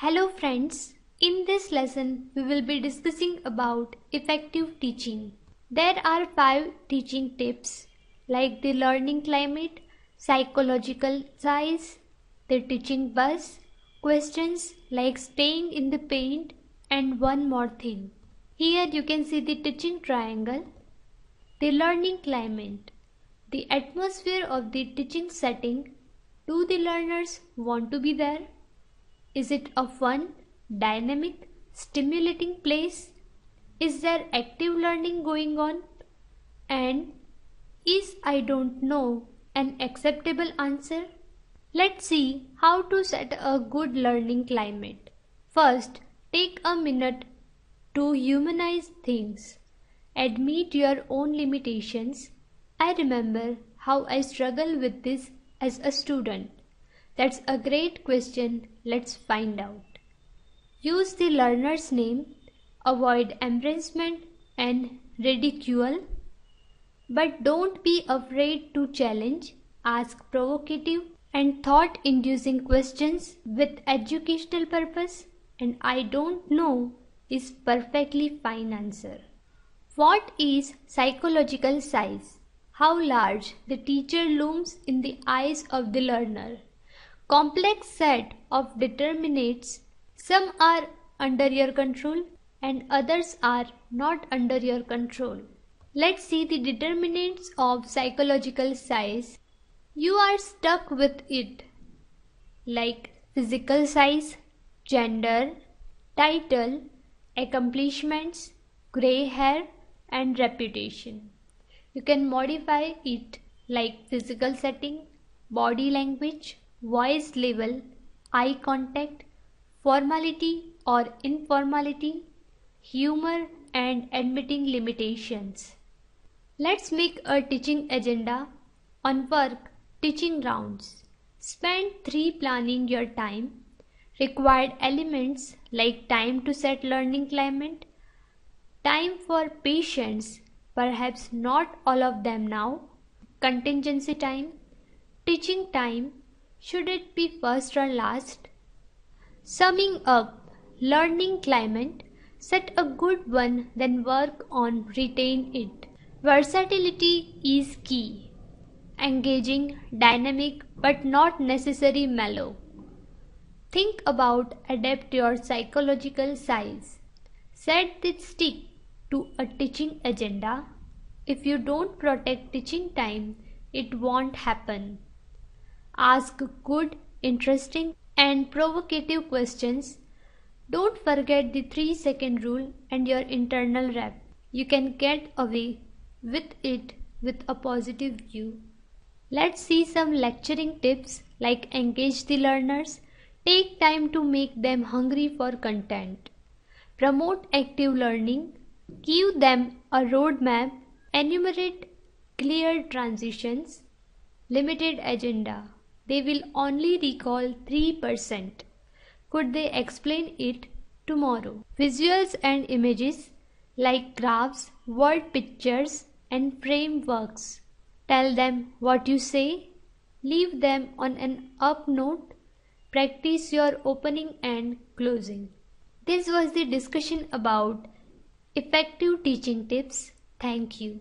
Hello friends, in this lesson we will be discussing about effective teaching. There are 5 teaching tips like the learning climate, psychological size, the teaching buzz, questions like staying in the paint and one more thing. Here you can see the teaching triangle, the learning climate, the atmosphere of the teaching setting. Do the learners want to be there? Is it a fun, dynamic, stimulating place? Is there active learning going on? And is I don't know an acceptable answer? Let's see how to set a good learning climate. First, take a minute to humanize things. Admit your own limitations. I remember how I struggled with this as a student. That's a great question. Let's find out. Use the learner's name. Avoid embarrassment and ridicule. But don't be afraid to challenge. Ask provocative and thought-inducing questions with educational purpose. And I don't know is perfectly fine answer. What is psychological size? How large the teacher looms in the eyes of the learner. Complex set of determinants. Some are under your control and others are not under your control. Let's see the determinants of psychological size. You are stuck with it like physical size, gender, title, accomplishments, gray hair and reputation. You can modify it like physical setting, body language, voice level, eye contact, formality or informality, humor and admitting limitations. Let's make a teaching agenda on work teaching rounds. Spend 3 planning your time. Required elements like time to set learning climate, time for patience, perhaps not all of them now, contingency time, teaching time, should it be first or last? Summing up, learning climate, set a good one, then work on retain it. Versatility is key. Engaging, dynamic, but not necessarily mellow. Think about adapt your psychological size. Set the stick to a teaching agenda. If you don't protect teaching time, it won't happen. Ask good, interesting and provocative questions. Don't forget the 3-second rule and your internal rep. You can get away with it with a positive view. Let's see some lecturing tips like engage the learners. Take time to make them hungry for content. Promote active learning. Give them a roadmap. Enumerate clear transitions. Limited agenda. They will only recall 3%. Could they explain it tomorrow? Visuals and images like graphs, word pictures and frameworks. Tell them what you say. Leave them on an up note. Practice your opening and closing. This was the discussion about effective teaching tips. Thank you.